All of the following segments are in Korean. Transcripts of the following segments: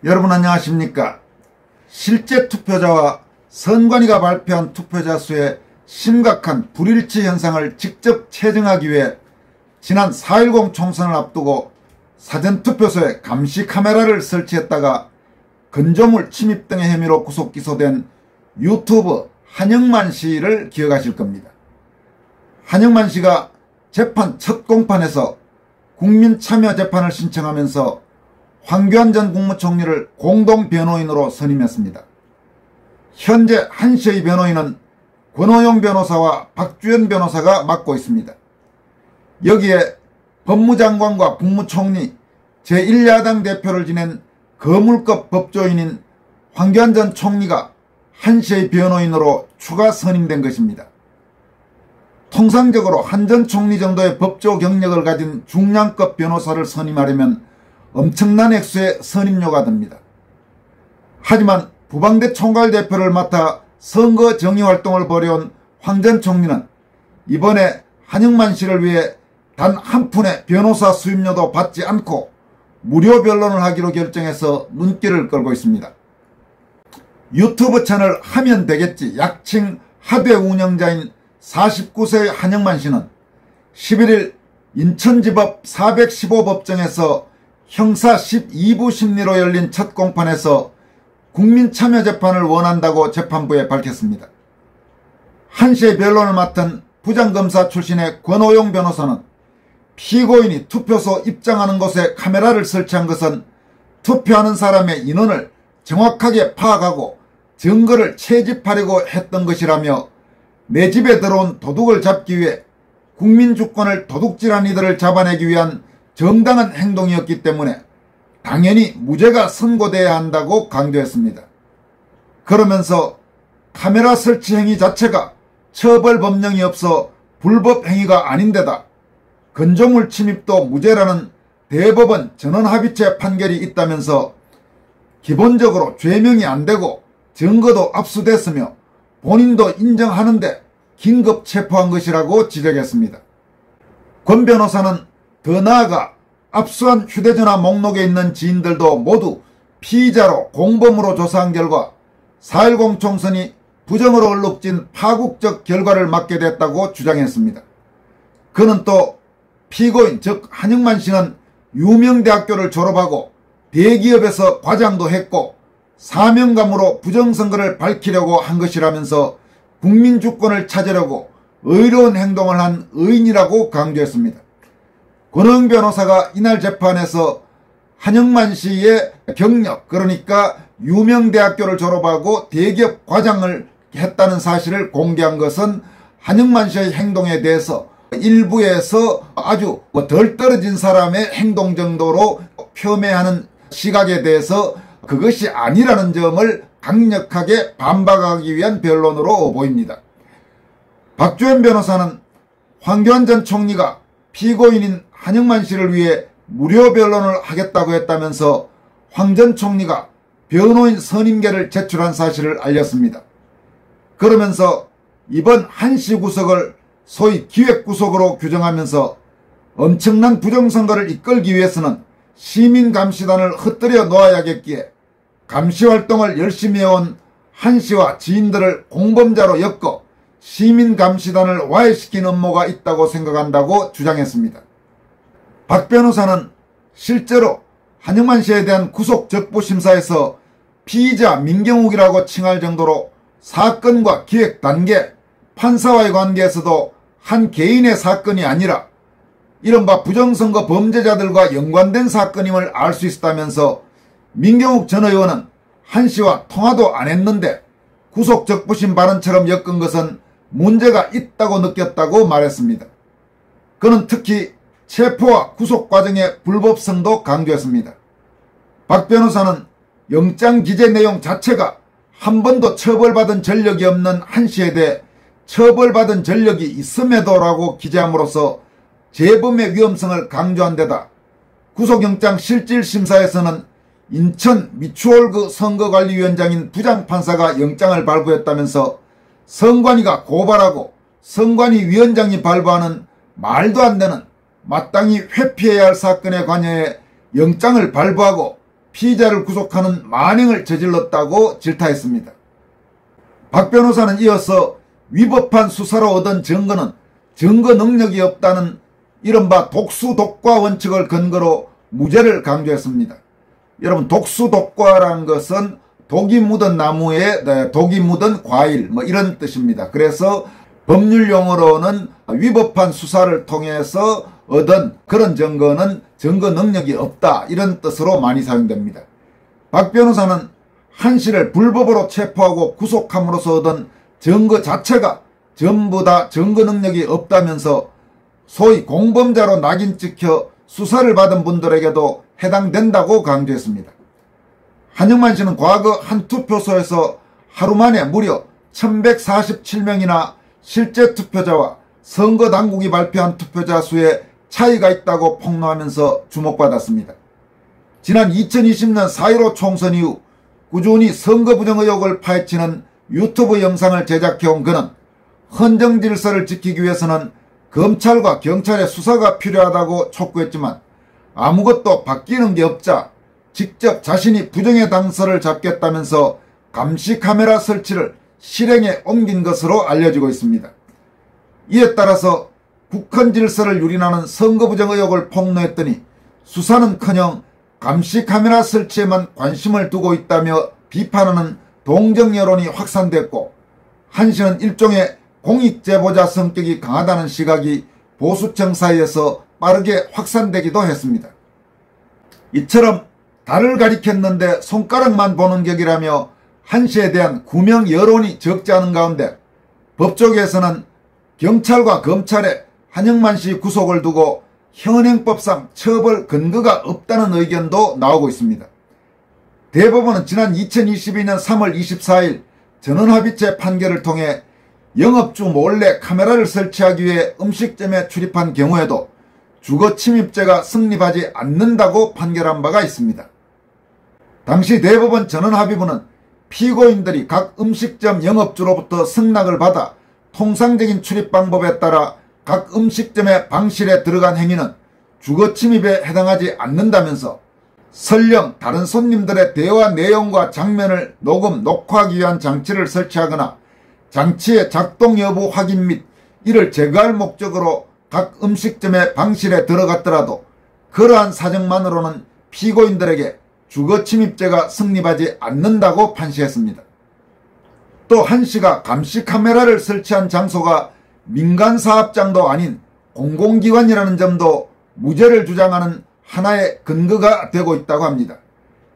여러분 안녕하십니까? 실제 투표자와 선관위가 발표한 투표자 수의 심각한 불일치 현상을 직접 체증하기 위해 지난 4.10 총선을 앞두고 사전투표소에 감시 카메라를 설치했다가 건조물 침입 등의 혐의로 구속 기소된 유튜브 한영만 씨를 기억하실 겁니다. 한영만 씨가 재판 첫 공판에서 국민참여재판을 신청하면서 황교안 전 국무총리를 공동변호인으로 선임했습니다. 현재 한 씨의 변호인은 권오용 변호사와 박주현 변호사가 맡고 있습니다. 여기에 법무장관과 국무총리 제1야당 대표를 지낸 거물급 법조인인 황교안 전 총리가 한 씨의 변호인으로 추가 선임된 것입니다. 통상적으로 한 전 총리 정도의 법조 경력을 가진 중량급 변호사를 선임하려면 엄청난 액수의 선임료가 듭니다. 하지만 부방대 총괄 대표를 맡아 선거 정의 활동을 벌여온 황 전 총리는 이번에 한영만 씨를 위해 단 한 푼의 변호사 수임료도 받지 않고 무료 변론을 하기로 결정해서 눈길을 끌고 있습니다. 유튜브 채널 하면 되겠지 약칭 하대 운영자인 49세의 한영만 씨는 11일 인천지법 415법정에서 형사 12부 심리로 열린 첫 공판에서 국민참여재판을 원한다고 재판부에 밝혔습니다. 한 씨의 변론을 맡은 부장검사 출신의 권오용 변호사는 피고인이 투표소 입장하는 곳에 카메라를 설치한 것은 투표하는 사람의 인원을 정확하게 파악하고 증거를 채집하려고 했던 것이라며 내 집에 들어온 도둑을 잡기 위해 국민주권을 도둑질한 이들을 잡아내기 위한 정당한 행동이었기 때문에 당연히 무죄가 선고돼야 한다고 강조했습니다. 그러면서 카메라 설치 행위 자체가 처벌 법령이 없어 불법 행위가 아닌데다 건조물 침입도 무죄라는 대법원 전원합의체 판결이 있다면서 기본적으로 죄명이 안 되고 증거도 압수됐으며 본인도 인정하는데 긴급 체포한 것이라고 지적했습니다. 권 변호사는 더 나아가 압수한 휴대전화 목록에 있는 지인들도 모두 피의자로 공범으로 조사한 결과 4.10 총선이 부정으로 얼룩진 파국적 결과를 맞게 됐다고 주장했습니다. 그는 또 피고인 즉 한영만 씨는 유명대학교를 졸업하고 대기업에서 과장도 했고 사명감으로 부정선거를 밝히려고 한 것이라면서 국민주권을 찾으려고 의로운 행동을 한 의인이라고 강조했습니다. 권오용 변호사가 이날 재판에서 한영만 씨의 경력 그러니까 유명대학교를 졸업하고 대기업 과장을 했다는 사실을 공개한 것은 한영만 씨의 행동에 대해서 일부에서 아주 덜 떨어진 사람의 행동 정도로 폄훼하는 시각에 대해서 그것이 아니라는 점을 강력하게 반박하기 위한 변론으로 보입니다. 박주현 변호사는 황교안 전 총리가 피고인인 한영만 씨를 위해 무료 변론을 하겠다고 했다면서 황 전 총리가 변호인 선임계를 제출한 사실을 알렸습니다. 그러면서 이번 한 씨 구속을 소위 기획구속으로 규정하면서 엄청난 부정선거를 이끌기 위해서는 시민감시단을 흩뜨려 놓아야겠기에 감시활동을 열심히 해온 한 씨와 지인들을 공범자로 엮어 시민감시단을 와해시킨 음모가 있다고 생각한다고 주장했습니다. 박 변호사는 실제로 한영만 씨에 대한 구속적부심사에서 피의자 민경욱이라고 칭할 정도로 사건과 기획 단계, 판사와의 관계에서도 한 개인의 사건이 아니라 이른바 부정선거 범죄자들과 연관된 사건임을 알 수 있었다면서 민경욱 전 의원은 한 씨와 통화도 안 했는데 구속적부심 발언처럼 엮은 것은 문제가 있다고 느꼈다고 말했습니다. 그는 특히 체포와 구속 과정의 불법성도 강조했습니다. 박 변호사는 영장 기재 내용 자체가 한 번도 처벌받은 전력이 없는 한 씨에 대해 처벌받은 전력이 있음에도라고 기재함으로써 재범의 위험성을 강조한 데다 구속영장 실질심사에서는 인천 미추홀구 선거관리위원장인 부장판사가 영장을 발부했다면서 선관위가 고발하고 선관위 위원장이 발부하는 말도 안 되는 마땅히 회피해야 할 사건에 관여해 영장을 발부하고 피의자를 구속하는 만행을 저질렀다고 질타했습니다. 박 변호사는 이어서 위법한 수사로 얻은 증거는 증거 능력이 없다는 이른바 독수독과 원칙을 근거로 무죄를 강조했습니다. 여러분, 독수독과라는 것은 독이 묻은 나무에 독이 묻은 과일 이런 뜻입니다. 그래서 법률 용어로는 위법한 수사를 통해서 얻은 그런 증거는 증거 능력이 없다 이런 뜻으로 많이 사용됩니다. 박 변호사는 한 씨를 불법으로 체포하고 구속함으로써 얻은 증거 자체가 전부 다 증거 능력이 없다면서 소위 공범자로 낙인 찍혀 수사를 받은 분들에게도 해당된다고 강조했습니다. 한영만 씨는 과거 한 투표소에서 하루 만에 무려 1147명이나 실제 투표자와 선거당국이 발표한 투표자 수에 차이가 있다고 폭로하면서 주목받았습니다. 지난 2020년 4.15 총선 이후 꾸준히 선거 부정 의혹을 파헤치는 유튜브 영상을 제작해온 그는 헌정 질서를 지키기 위해서는 검찰과 경찰의 수사가 필요하다고 촉구했지만 아무것도 바뀌는 게 없자 직접 자신이 부정의 당서를 잡겠다면서 감시 카메라 설치를 실행에 옮긴 것으로 알려지고 있습니다. 이에 따라서 국헌 질서를 유린하는 선거 부정 의혹을 폭로했더니 수사는커녕 감시 카메라 설치에만 관심을 두고 있다며 비판하는 동정 여론이 확산됐고, 한 씨는 일종의 공익제보자 성격이 강하다는 시각이 보수층 사이에서 빠르게 확산되기도 했습니다. 이처럼 달을 가리켰는데 손가락만 보는 격이라며 한 씨에 대한 구명 여론이 적지 않은 가운데 법조계에서는 경찰과 검찰에 한영만 씨 구속을 두고 현행법상 처벌 근거가 없다는 의견도 나오고 있습니다. 대법원은 지난 2022년 3월 24일 전원합의체 판결을 통해 영업주 몰래 카메라를 설치하기 위해 음식점에 출입한 경우에도 주거침입죄가 성립하지 않는다고 판결한 바가 있습니다. 당시 대법원 전원합의부는 피고인들이 각 음식점 영업주로부터 승낙을 받아 통상적인 출입 방법에 따라 각 음식점의 방실에 들어간 행위는 주거침입에 해당하지 않는다면서 설령 다른 손님들의 대화 내용과 장면을 녹음, 녹화하기 위한 장치를 설치하거나 장치의 작동 여부 확인 및 이를 제거할 목적으로 각 음식점의 방실에 들어갔더라도 그러한 사정만으로는 피고인들에게 주거침입죄가 성립하지 않는다고 판시했습니다. 또 한 씨가 감시 카메라를 설치한 장소가 민간사업장도 아닌 공공기관이라는 점도 무죄를 주장하는 하나의 근거가 되고 있다고 합니다.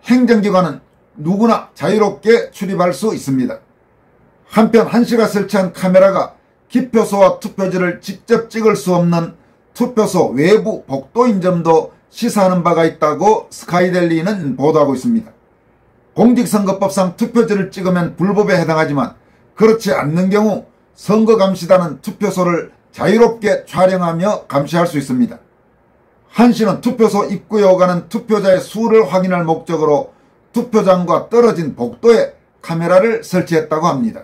행정기관은 누구나 자유롭게 출입할 수 있습니다. 한편 한 씨가 설치한 카메라가 기표소와 투표지를 직접 찍을 수 없는 투표소 외부 복도인 점도 시사하는 바가 있다고 스카이데일리는 보도하고 있습니다. 공직선거법상 투표지를 찍으면 불법에 해당하지만 그렇지 않는 경우 선거감시단은 투표소를 자유롭게 촬영하며 감시할 수 있습니다. 한 씨는 투표소 입구에 오가는 투표자의 수를 확인할 목적으로 투표장과 떨어진 복도에 카메라를 설치했다고 합니다.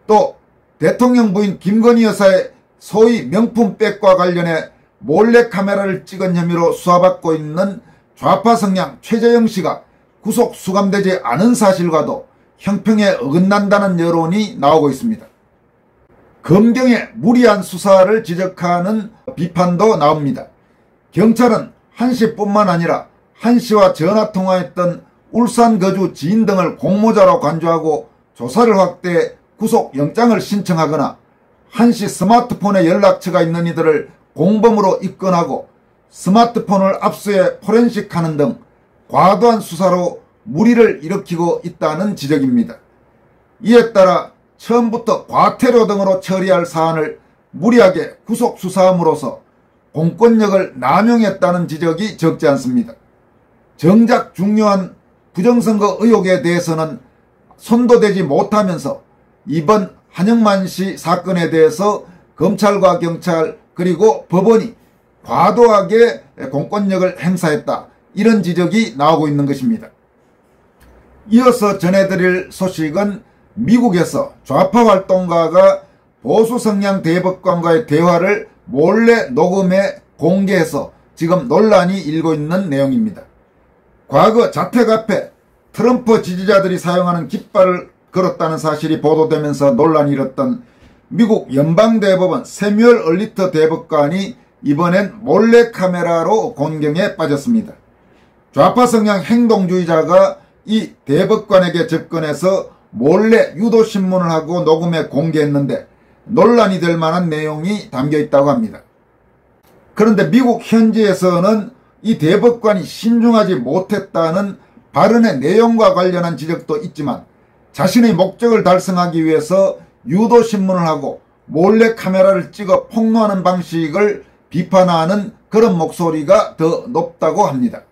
또 대통령 부인 김건희 여사의 소위 명품백과 관련해 몰래카메라를 찍은 혐의로 수사받고 있는 좌파 성향 최재형 씨가 구속 수감되지 않은 사실과도 형평에 어긋난다는 여론이 나오고 있습니다. 검경의 무리한 수사를 지적하는 비판도 나옵니다. 경찰은 한 씨뿐만 아니라 한 씨와 전화통화했던 울산 거주 지인 등을 공모자로 간주하고 조사를 확대해 구속영장을 신청하거나 한 씨 스마트폰에 연락처가 있는 이들을 공범으로 입건하고 스마트폰을 압수해 포렌식하는 등 과도한 수사로 무리를 일으키고 있다는 지적입니다. 이에 따라 처음부터 과태료 등으로 처리할 사안을 무리하게 구속수사함으로써 공권력을 남용했다는 지적이 적지 않습니다. 정작 중요한 부정선거 의혹에 대해서는 손도대지 못하면서 이번 한영만 씨 사건에 대해서 검찰과 경찰 그리고 법원이 과도하게 공권력을 행사했다, 이런 지적이 나오고 있는 것입니다. 이어서 전해드릴 소식은 미국에서 좌파 활동가가 보수 성향 대법관과의 대화를 몰래 녹음해 공개해서 지금 논란이 일고 있는 내용입니다. 과거 자택 앞에 트럼프 지지자들이 사용하는 깃발을 걸었다는 사실이 보도되면서 논란이 일었던 미국 연방대법원 세뮤얼 얼리터 대법관이 이번엔 몰래카메라로 곤경에 빠졌습니다. 좌파 성향 행동주의자가 이 대법관에게 접근해서 몰래 유도신문을 하고 녹음해 공개했는데 논란이 될 만한 내용이 담겨 있다고 합니다. 그런데 미국 현지에서는 이 대법관이 신중하지 못했다는 발언의 내용과 관련한 지적도 있지만 자신의 목적을 달성하기 위해서 유도신문을 하고 몰래카메라를 찍어 폭로하는 방식을 비판하는 그런 목소리가 더 높다고 합니다.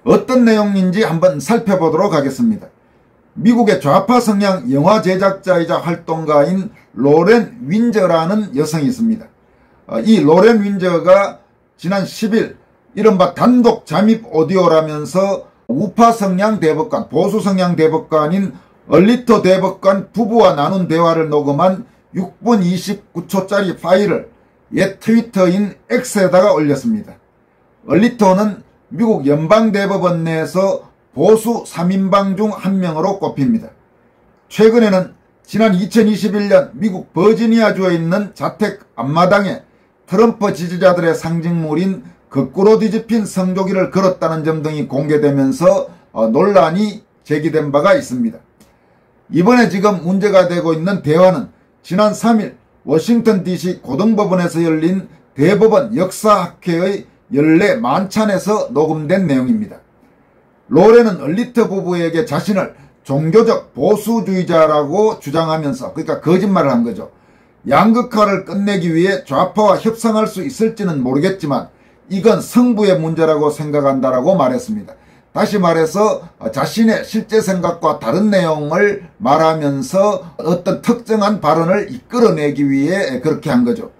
어떤 내용인지 한번 살펴보도록 하겠습니다. 미국의 좌파 성향 영화 제작자이자 활동가인 로렌 윈저라는 여성이 있습니다. 이 로렌 윈저가 지난 10일 이른바 단독 잠입 오디오라면서 우파 성향 대법관, 보수 성향 대법관인 얼리터 대법관 부부와 나눈 대화를 녹음한 6분 29초짜리 파일을 옛 트위터인 X에다가 올렸습니다. 얼리터는 미국 연방대법원 내에서 보수 3인방 중 한 명으로 꼽힙니다. 최근에는 지난 2021년 미국 버지니아주에 있는 자택 앞마당에 트럼프 지지자들의 상징물인 거꾸로 뒤집힌 성조기를 걸었다는 점 등이 공개되면서 논란이 제기된 바가 있습니다. 이번에 지금 문제가 되고 있는 대화는 지난 3일 워싱턴 DC 고등법원에서 열린 대법원 역사학회의 연례 만찬에서 녹음된 내용입니다. 로렌은 얼리터 부부에게 자신을 종교적 보수주의자라고 주장하면서, 그러니까 거짓말을 한 거죠. 양극화를 끝내기 위해 좌파와 협상할 수 있을지는 모르겠지만 이건 성부의 문제라고 생각한다라고 말했습니다. 다시 말해서 자신의 실제 생각과 다른 내용을 말하면서 어떤 특정한 발언을 이끌어내기 위해 그렇게 한 거죠.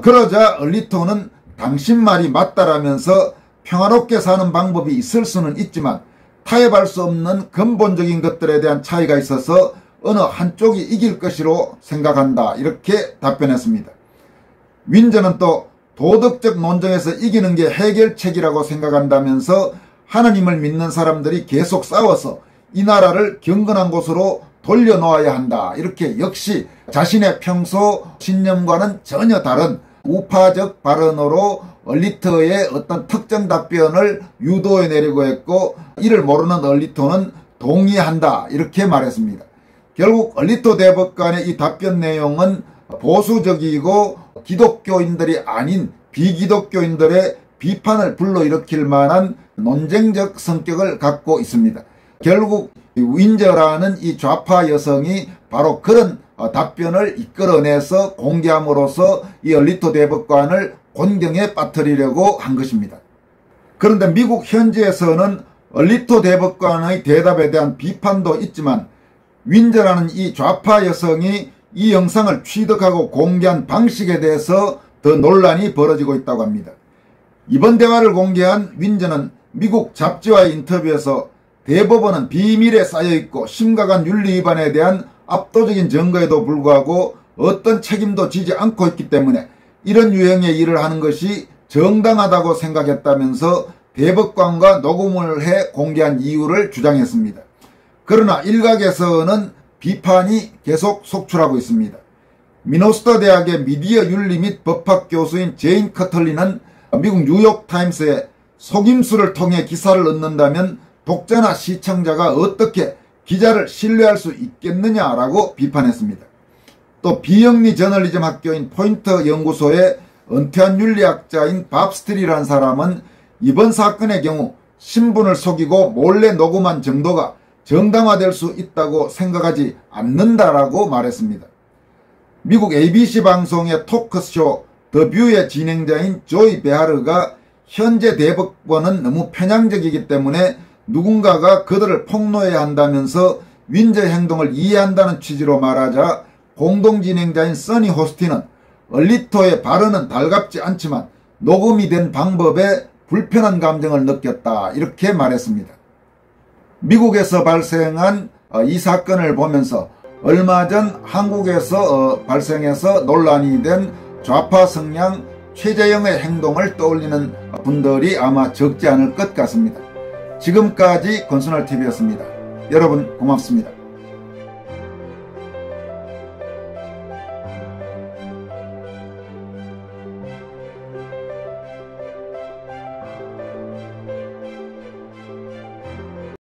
그러자 얼리터는 당신 말이 맞다라면서 평화롭게 사는 방법이 있을 수는 있지만 타협할 수 없는 근본적인 것들에 대한 차이가 있어서 어느 한쪽이 이길 것이로 생각한다, 이렇게 답변했습니다. 윈저는 또 도덕적 논쟁에서 이기는 게 해결책이라고 생각한다면서 하나님을 믿는 사람들이 계속 싸워서 이 나라를 경건한 곳으로 돌려놓아야 한다, 이렇게 역시 자신의 평소 신념과는 전혀 다른 우파적 발언으로 얼리터의 어떤 특정 답변을 유도해내려고 했고, 이를 모르는 얼리터는 동의한다, 이렇게 말했습니다. 결국 얼리터 대법관의 이 답변 내용은 보수적이고 기독교인들이 아닌 비기독교인들의 비판을 불러일으킬 만한 논쟁적 성격을 갖고 있습니다. 결국 윈저라는 이 좌파 여성이 바로 그런 답변을 이끌어내서 공개함으로써 이 얼리터 대법관을 곤경에 빠뜨리려고 한 것입니다. 그런데 미국 현지에서는 얼리터 대법관의 대답에 대한 비판도 있지만 윈저라는 이 좌파 여성이 이 영상을 취득하고 공개한 방식에 대해서 더 논란이 벌어지고 있다고 합니다. 이번 대화를 공개한 윈저는 미국 잡지와의 인터뷰에서 대법원은 비밀에 쌓여있고 심각한 윤리 위반에 대한 압도적인 증거에도 불구하고 어떤 책임도 지지 않고 있기 때문에 이런 유형의 일을 하는 것이 정당하다고 생각했다면서 대법관과 녹음을 해 공개한 이유를 주장했습니다. 그러나 일각에서는 비판이 계속 속출하고 있습니다. 미네소타 대학의 미디어 윤리 및 법학 교수인 제인 커틀리는 미국 뉴욕타임스에 속임수를 통해 기사를 얻는다면 독자나 시청자가 어떻게 기자를 신뢰할 수 있겠느냐라고 비판했습니다. 또 비영리 저널리즘 학교인 포인터 연구소의 은퇴한 윤리학자인 밥 스틸이라는 사람은 이번 사건의 경우 신분을 속이고 몰래 녹음한 정도가 정당화될 수 있다고 생각하지 않는다라고 말했습니다. 미국 ABC 방송의 토크쇼 더 뷰의 진행자인 조이 베하르가 현재 대법원은 너무 편향적이기 때문에 누군가가 그들을 폭로해야 한다면서 윈저 행동을 이해한다는 취지로 말하자 공동 진행자인 써니 호스티는 얼리터의 발언은 달갑지 않지만 녹음이 된 방법에 불편한 감정을 느꼈다, 이렇게 말했습니다. 미국에서 발생한 이 사건을 보면서 얼마 전 한국에서 발생해서 논란이 된 좌파 성향 최재형의 행동을 떠올리는 분들이 아마 적지 않을 것 같습니다. 지금까지 건설TV였습니다. 여러분 고맙습니다.